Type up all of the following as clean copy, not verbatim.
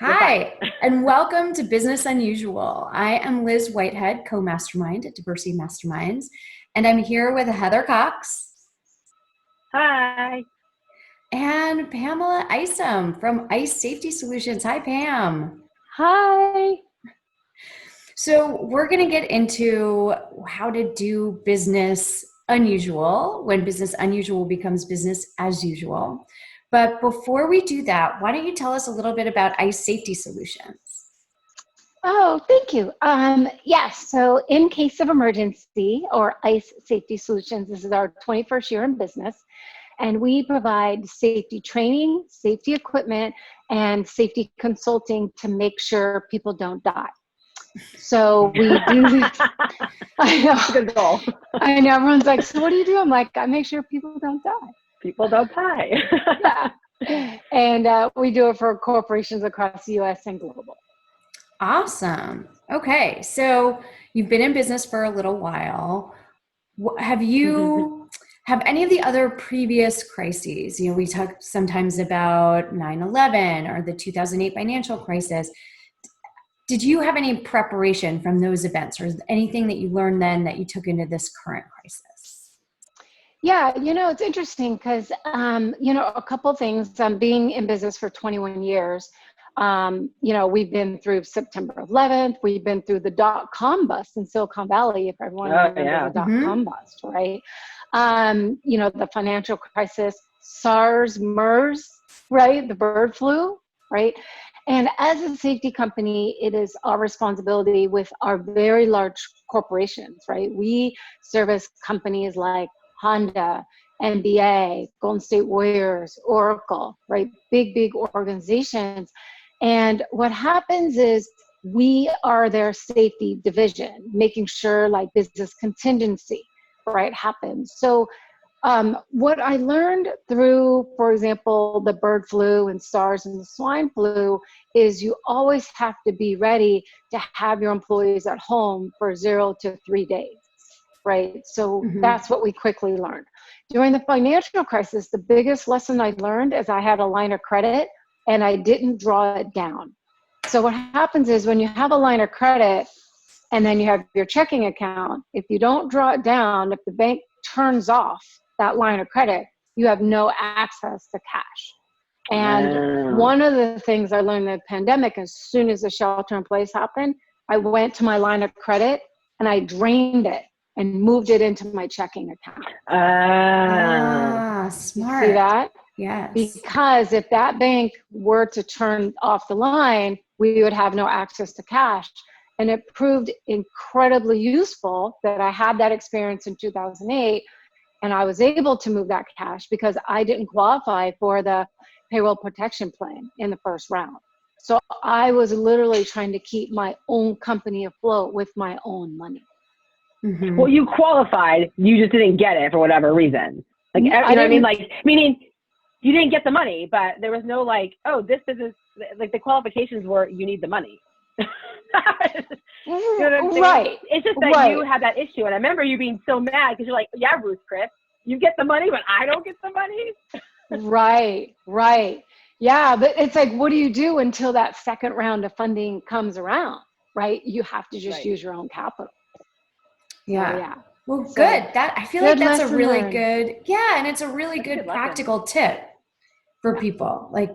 Hi, and welcome to Business Unusual. I am Liz Whitehead, co-mastermind at Diversity Masterminds, and I'm here with Heather Cox. Hi. And Pamela Isom from ICE Safety Solutions. Hi, Pam. Hi. So we're going to get into how to do business unusual when business unusual becomes business as usual. But before we do that, why don't you tell us a little bit about ICE Safety Solutions? Oh, thank you. Yes, so in case of emergency or ICE Safety Solutions, this is our 21st year in business, and we provide safety training, safety equipment, and safety consulting to make sure people don't die. So we do this. I know. Good goal. I know. Everyone's like, so what do you do? I'm like, I make sure people don't die. People don't die. Yeah. And we do it for corporations across the U.S. and global. Awesome. Okay. So you've been in business for a little while. Have any of the other previous crises, we talk sometimes about 9/11 or the 2008 financial crisis. Did you have any preparation from those events, or is anything that you learned then that you took into this current crisis? Yeah, it's interesting because, a couple things. Being in business for 21 years, we've been through September 11th. We've been through the dot-com bust in Silicon Valley, if everyone remembers the dot-com bust, right? The financial crisis, SARS, MERS, right? The bird flu, right? And as a safety company, it is our responsibility with our very large corporations, right? We service companies like Honda, NBA, Golden State Warriors, Oracle, right? Big organizations. And what happens is we are their safety division, making sure like business contingency, right, happens. So what I learned through, for example, the bird flu and SARS and the swine flu is you always have to be ready to have your employees at home for 0 to 3 days, right? So that's what we quickly learned. During the financial crisis, the biggest lesson I learned is I had a line of credit and I didn't draw it down. So what happens is when you have a line of credit and then you have your checking account, if you don't draw it down, if the bank turns off that line of credit, you have no access to cash. And one of the things I learned in the pandemic, as soon as the shelter in place happened, I went to my line of credit and I drained it and moved it into my checking account. Smart. You see that? Yes. Because if that bank were to turn off the line, we would have no access to cash. And it proved incredibly useful that I had that experience in 2008 and I was able to move that cash because I didn't qualify for the payroll protection plan in the first round. So I was literally trying to keep my own company afloat with my own money. Well, you qualified, you just didn't get it for whatever reason. Like, you know what I mean? Like, meaning you didn't get the money, but there was no like, oh, this business, like the qualifications were you need the money. You know what I'm saying? Right. It's just that you had that issue. And I remember you being so mad because you're like, yeah, Ruth Chris, you get the money, but I don't get the money. Right. Yeah, but it's like, what do you do until that second round of funding comes around, right? You have to just use your own capital. Yeah. Well, good. I feel like that's a really good, and it's a really good practical tip for people. Like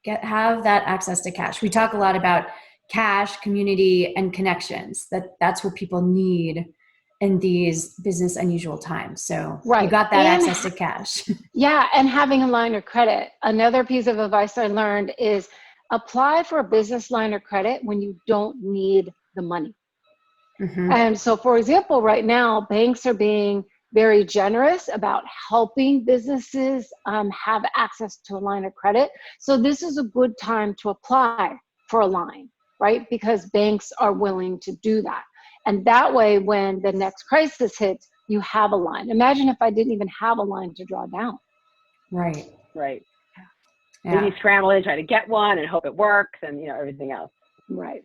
have that access to cash. We talk a lot about cash, community, and connections. That's what people need in these business unusual times. So you got that access to cash. Yeah, and having a line of credit. Another piece of advice I learned is apply for a business line of credit when you don't need the money. And so, for example, right now, banks are being very generous about helping businesses have access to a line of credit. So this is a good time to apply for a line, right? Because banks are willing to do that. And that way, when the next crisis hits, you have a line. Imagine if I didn't even have a line to draw down. Right. Yeah. Then you scramble and try to get one and hope it works and, everything else. Right.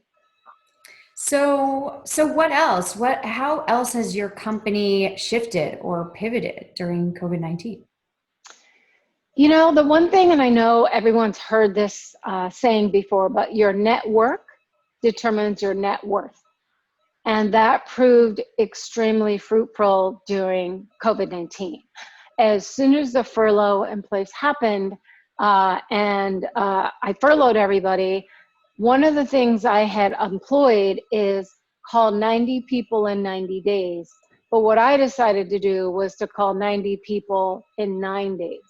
So what else? How else has your company shifted or pivoted during COVID-19? You know, the one thing, and I know everyone's heard this saying before, but your network determines your net worth. And that proved extremely fruitful during COVID-19. As soon as the furlough in place happened, I furloughed everybody, one of the things I had employed is call 90 people in 90 days. But what I decided to do was to call 90 people in 9 days.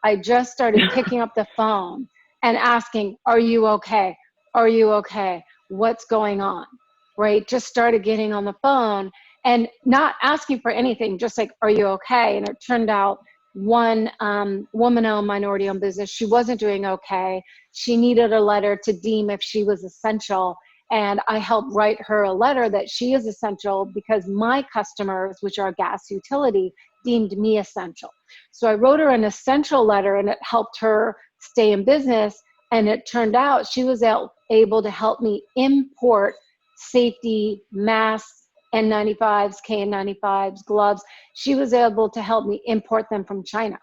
I just started picking up the phone and asking, are you okay? Are you okay? What's going on? Right? Just started getting on the phone and not asking for anything, just like, are you okay? And it turned out one woman-owned, minority-owned business, she wasn't doing okay. She needed a letter to deem if she was essential. And I helped write her a letter that she is essential because my customers, which are gas utility, deemed me essential. So I wrote her an essential letter and it helped her stay in business. And it turned out she was able to help me import safety masks, N95s, KN95s, gloves. She was able to help me import them from China.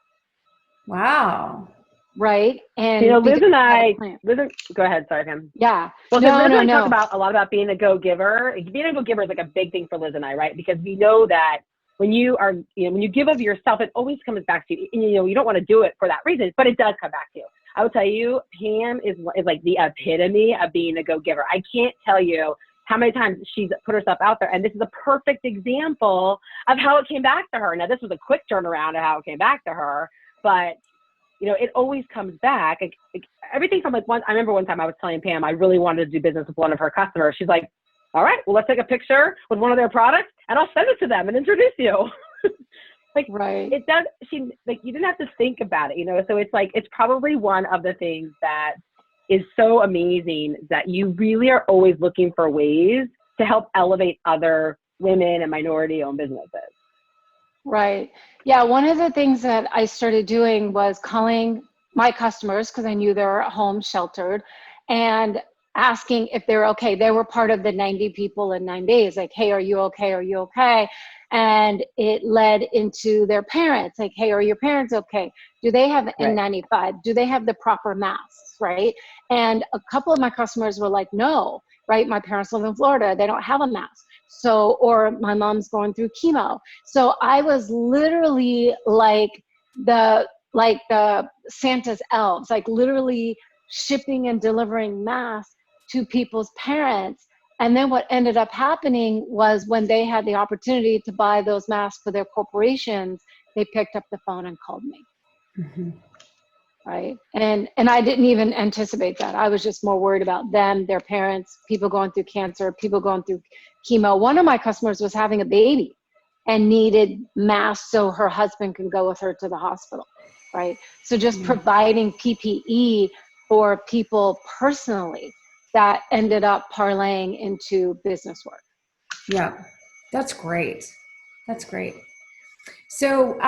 Wow. Right. And Liz and I, go ahead. Sorry, Pam. Yeah. Well, Liz and I talk about a lot about being a go-giver. Being a go-giver is like a big thing for Liz and I, right? Because we know that when you are, when you give of yourself, it always comes back to you. And, you don't want to do it for that reason, but it does come back to you. I will tell you, Pam is like the epitome of being a go-giver. I can't tell you how many times she's put herself out there. And this is a perfect example of how it came back to her. Now, this was a quick turnaround of how it came back to her, but it always comes back. Like everything from I remember one time I was telling Pam, I really wanted to do business with one of her customers. She's like, all right, well, let's take a picture with one of their products and I'll send it to them and introduce you. Right. It does. You didn't have to think about it, so it's like, it's probably one of the things that is so amazing that you really are always looking for ways to help elevate other women and minority owned businesses. Right. Yeah. One of the things that I started doing was calling my customers because I knew they were at home sheltered and asking if they're okay. They were part of the 90 people in 9 days. Like, hey, are you okay? Are you okay? And it led into their parents. Like, hey, are your parents okay? Do they have N95? Do they have the proper masks? Right. And a couple of my customers were like, no, right. My parents live in Florida. They don't have a mask. So, or my mom's going through chemo. So I was literally like the Santa's elves, like literally shipping and delivering masks to people's parents. And then what ended up happening was when they had the opportunity to buy those masks for their corporations, they picked up the phone and called me. Mm-hmm. Right. And I didn't even anticipate that. I was just more worried about them, their parents, people going through cancer, people going through chemo. One of my customers was having a baby and needed masks so her husband can go with her to the hospital. Right. So just providing PPE for people personally that ended up parlaying into business work. Yeah, that's great. That's great. So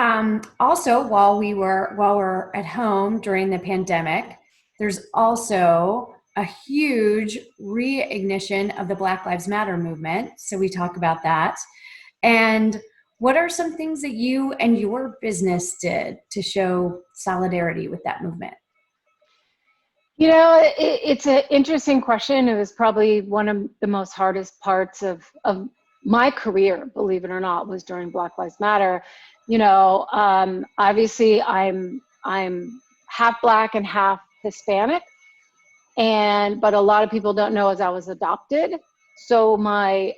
also while we're at home during the pandemic, there's also a huge reignition of the Black Lives Matter movement. So we talk about that. And what are some things that you and your business did to show solidarity with that movement? It's an interesting question. It was probably one of the most hardest parts of my career, believe it or not, was during Black Lives Matter. Obviously I'm half Black and half Hispanic, but a lot of people don't know as I was adopted. So my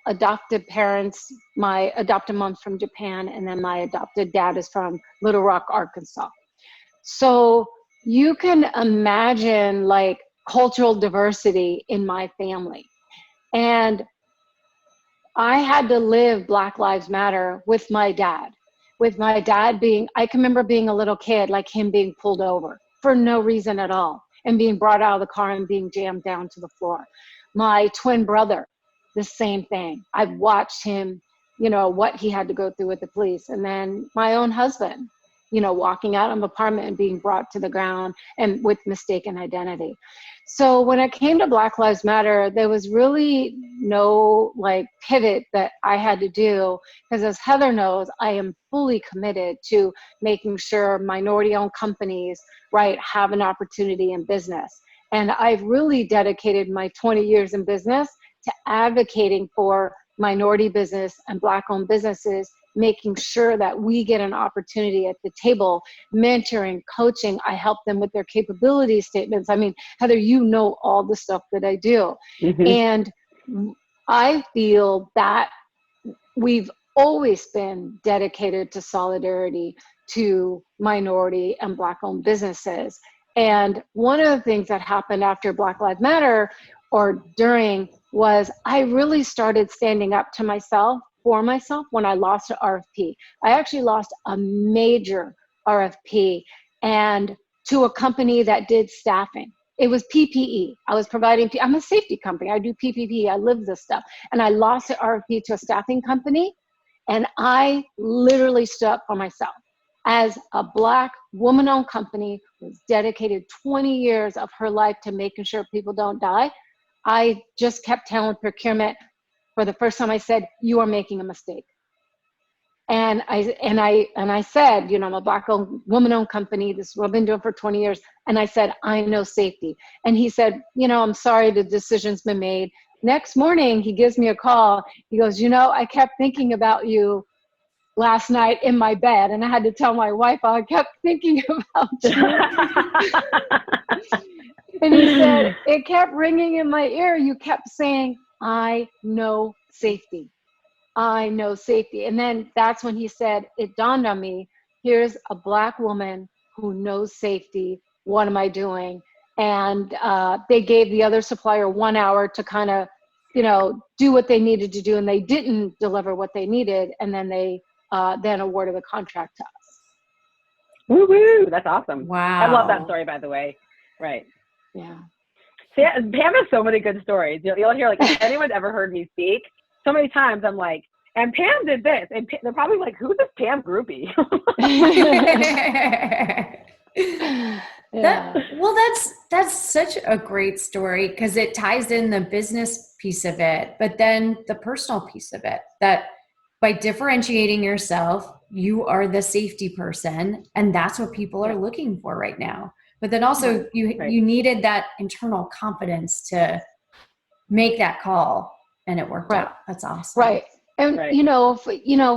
adopted parents, my adopted mom's from Japan, and then my adopted dad is from Little Rock, Arkansas. So you can imagine like cultural diversity in my family. And I had to live Black Lives Matter with my dad I can remember being a little kid, like him being pulled over for no reason at all and being brought out of the car and being jammed down to the floor. My twin brother, the same thing. I've watched him, what he had to go through with the police. And then my own husband, walking out of an apartment and being brought to the ground and with mistaken identity. So when it came to Black Lives Matter, there was really no pivot that I had to do, because as Heather knows, I am fully committed to making sure minority-owned companies, right, have an opportunity in business. And I've really dedicated my 20 years in business to advocating for minority business and Black-owned businesses, making sure that we get an opportunity at the table, mentoring, coaching. I help them with their capability statements. I mean, Heather, you know all the stuff that I do. Mm-hmm. And I feel that we've always been dedicated to solidarity to minority and Black-owned businesses. And one of the things that happened after Black Lives Matter or during was I really started standing up to myself, for myself, when I lost an RFP. I actually lost a major RFP and to a company that did staffing. It was PPE. I was providing, I'm a safety company. I do PPE. I live this stuff. And I lost an RFP to a staffing company. And I literally stood up for myself. As a Black woman-owned company was dedicated 20 years of her life to making sure people don't die, I just kept telling procurement, for the first time I said, you are making a mistake. And I said, I'm a Black woman-owned company. This is what I've been doing for 20 years. And I said, I know safety. And he said, I'm sorry, the decision's been made. Next morning, he gives me a call. He goes, I kept thinking about you last night in my bed. And I had to tell my wife, I kept thinking about you. And he said, it kept ringing in my ear. You kept saying, I know safety. I know safety. And then that's when he said, it dawned on me, here's a Black woman who knows safety. What am I doing? And they gave the other supplier 1 hour to kind of, do what they needed to do. And they didn't deliver what they needed. And then they then awarded the contract to us. Woo woo! That's awesome. Wow. I love that story, by the way. Right. Yeah. See, Pam has so many good stories. You'll hear, if anyone's ever heard me speak, so many times I'm like, and Pam did this. And they're probably like, who's this Pam groupie? That's such a great story, because it ties in the business piece of it, but then the personal piece of it, that by differentiating yourself, you are the safety person, and that's what people are looking for right now. But then also you needed that internal confidence to make that call, and it worked out. That's awesome. Right. And,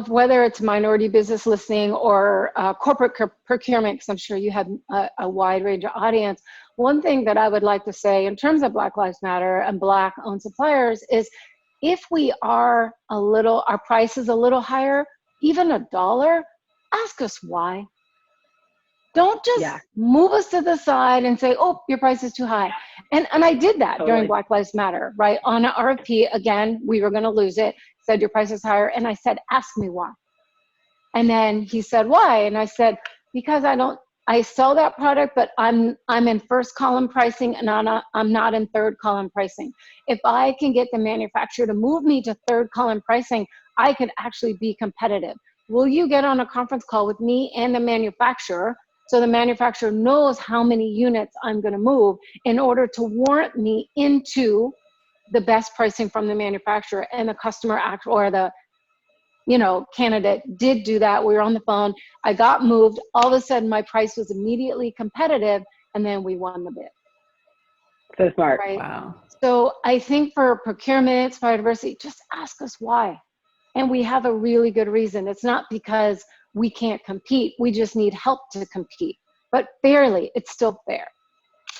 whether it's minority business listening or corporate procurement, because I'm sure you have a wide range of audience. One thing that I would like to say in terms of Black Lives Matter and Black-owned suppliers is, if our price is a little higher, even $1, ask us why. Don't just move us to the side and say, oh, your price is too high. And I did that during Black Lives Matter, right? On an RFP, again, we were going to lose it, said your price is higher. And I said, ask me why. And then he said, why? And I said, because I sell that product, but I'm in first column pricing, and I'm not in third column pricing. If I can get the manufacturer to move me to third column pricing, I could actually be competitive. Will you get on a conference call with me and the manufacturer, so the manufacturer knows how many units I'm going to move in order to warrant me into the best pricing from the manufacturer? And the customer or the candidate did do that. We were on the phone. I got moved. All of a sudden, my price was immediately competitive, and then we won the bid. So smart. Right? Wow. So I think for procurement, supplier diversity, just ask us why. And we have a really good reason. It's not because we can't compete. We just need help to compete. But fairly, it's still fair.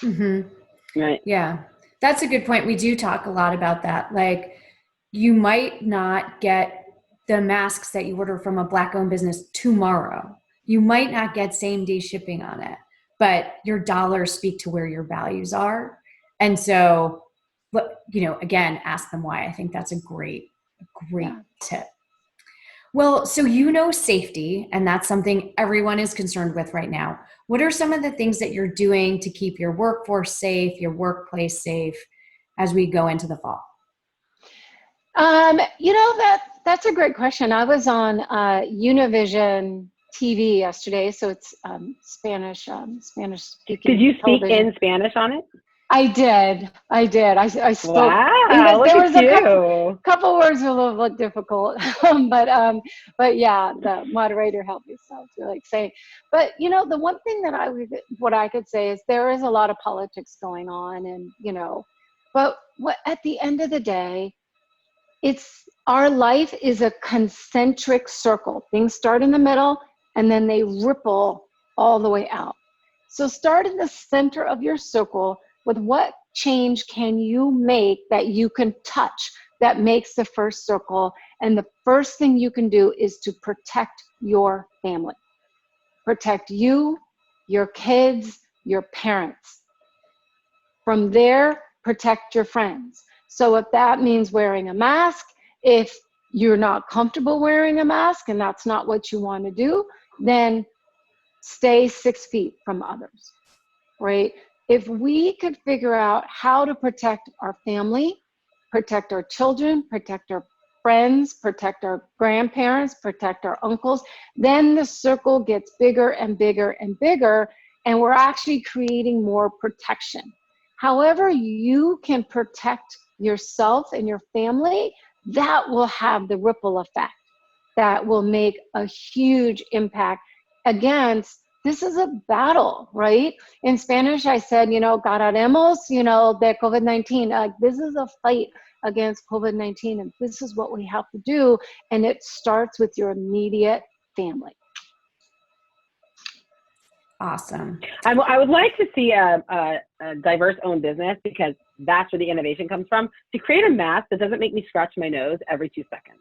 Mm-hmm. Right. Yeah. That's a good point. We do talk a lot about that. You might not get the masks that you order from a Black-owned business tomorrow. You might not get same-day shipping on it, but your dollars speak to where your values are. And so, again, ask them why. I think that's a great tip. Well, so safety, and that's something everyone is concerned with right now. What are some of the things that you're doing to keep your workforce safe, your workplace safe, as we go into the fall? That's a great question. I was on Univision TV yesterday, so it's Spanish speaking. Did you speak television. in Spanish on it? I did. I spoke. Wow, There look was at a you. couple words were a little bit difficult, but yeah, the moderator helped me. So I was really saying, but the one thing that what I could say is there is a lot of politics going on, and but what at the end of the day, our life is a concentric circle. Things start in the middle and then they ripple all the way out. So start in the center of your circle with what change can you make that you can touch that makes the first circle. And the first thing you can do is to protect your family. Protect you, your kids, your parents. From there, protect your friends. So if that means wearing a mask, if you're not comfortable wearing a mask and that's not what you want to do, then stay 6 feet from others, right? If we could figure out how to protect our family, protect our children, protect our friends, protect our grandparents, protect our uncles, then the circle gets bigger and bigger and bigger, and we're actually creating more protection. However you can protect yourself and your family, that will have the ripple effect that will make a huge impact against, this is a battle, right? In Spanish, I said, ganaremos, de COVID-19. This is a fight against COVID-19, and this is what we have to do. And it starts with your immediate family. Awesome. I would like to see a diverse owned business, because that's where the innovation comes from. To create a mask that doesn't make me scratch my nose every 2 seconds.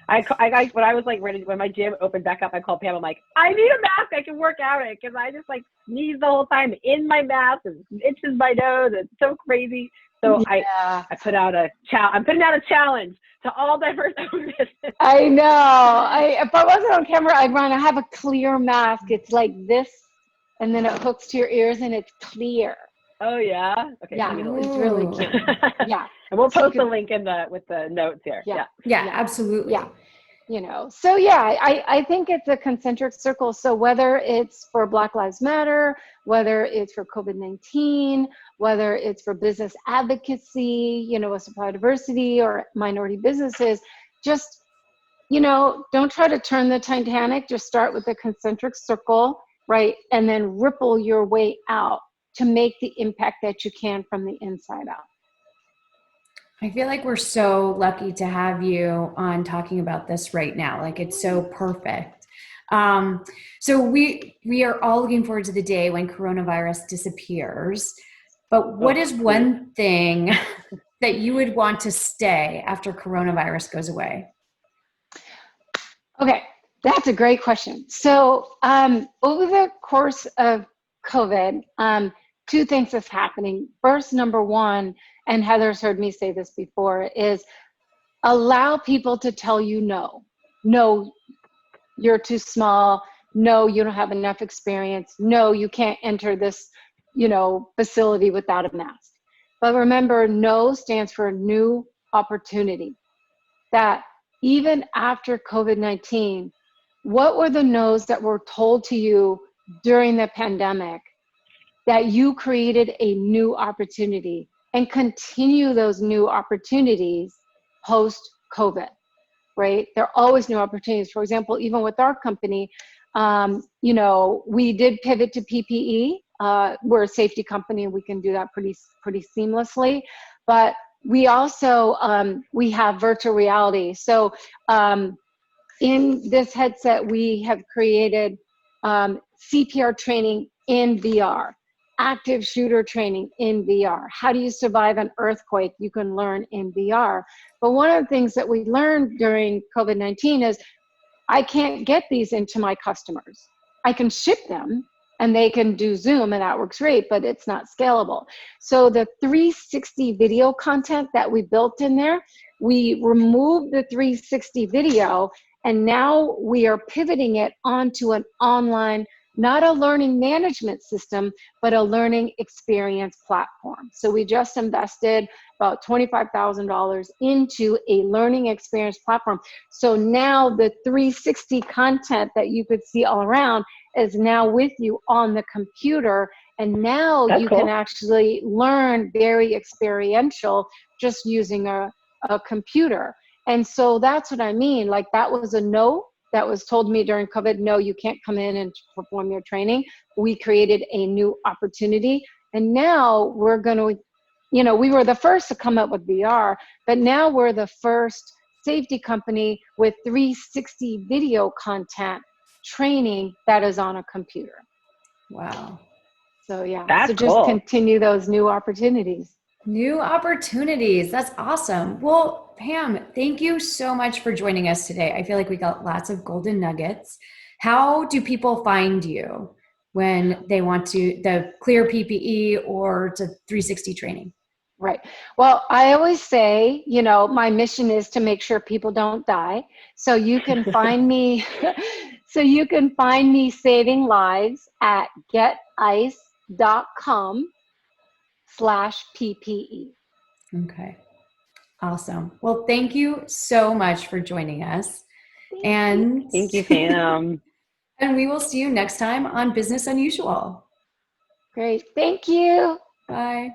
When I was ready, when my gym opened back up, I called Pam. I'm like, I need a mask I can work out in, because I just sneeze the whole time in my mask and itches my nose. It's so crazy. So yeah. I put out I'm putting out a challenge to all diverse owned businesses. I know. If I wasn't on camera, I'd run. I have a clear mask. It's like this, and then it hooks to your ears, and it's clear. Oh yeah. Okay. Yeah, it's really cute. Yeah. And we'll post a link with the notes here. Yeah, absolutely. Yeah. So yeah, I think it's a concentric circle. So whether it's for Black Lives Matter, whether it's for COVID-19, whether it's for business advocacy, with supplier diversity or minority businesses, just, don't try to turn the Titanic, just start with the concentric circle, right? And then ripple your way out to make the impact that you can from the inside out. I feel like we're so lucky to have you on talking about this right now. It's so perfect. So we are all looking forward to the day when coronavirus disappears. But what is one thing that you would want to stay after coronavirus goes away? Okay, that's a great question. So over the course of COVID, 2 things that's happening. First, number one, and Heather's heard me say this before, is allow people to tell you no. No, you're too small. No, you don't have enough experience. No, you can't enter this, facility without a mask. But remember, no stands for new opportunity. That even after COVID-19, what were the no's that were told to you during the pandemic that you created a new opportunity, and continue those new opportunities post-COVID, right? There are always new opportunities. For example, even with our company, we did pivot to PPE. We're a safety company, and we can do that pretty seamlessly. But we also, we have virtual reality. So in this headset, we have created CPR training in VR. Active shooter training in VR. How do you survive an earthquake? You can learn in VR. But one of the things that we learned during COVID-19 is I can't get these into my customers. I can ship them and they can do Zoom, and that works great, but it's not scalable. So the 360 video content that we built in there, we removed the 360 video, and now we are pivoting it onto an online not a learning management system, but a learning experience platform. So we just invested about $25,000 into a learning experience platform. So now the 360 content that you could see all around is now with you on the computer. And now That's you cool. can actually learn very experiential just using a computer. And so that's what I mean. Like, that was a no that was told me during COVID. No, you can't come in and perform your training. We created a new opportunity. And now we're going to, we were the first to come up with VR, but now we're the first safety company with 360 video content training that is on a computer. Wow. So yeah, That's so just cool. continue those new opportunities. New opportunities. That's awesome. Well, Pam, thank you so much for joining us today. I feel like we got lots of golden nuggets. How do people find you when they want the clear PPE or to 360 training? Right. Well, I always say, my mission is to make sure people don't die. So you can find me, saving lives at getice.com/PPE. Okay. Awesome. Well, thank you so much for joining us. Thank you, Pam. And we will see you next time on Business Unusual. Great. Thank you. Bye.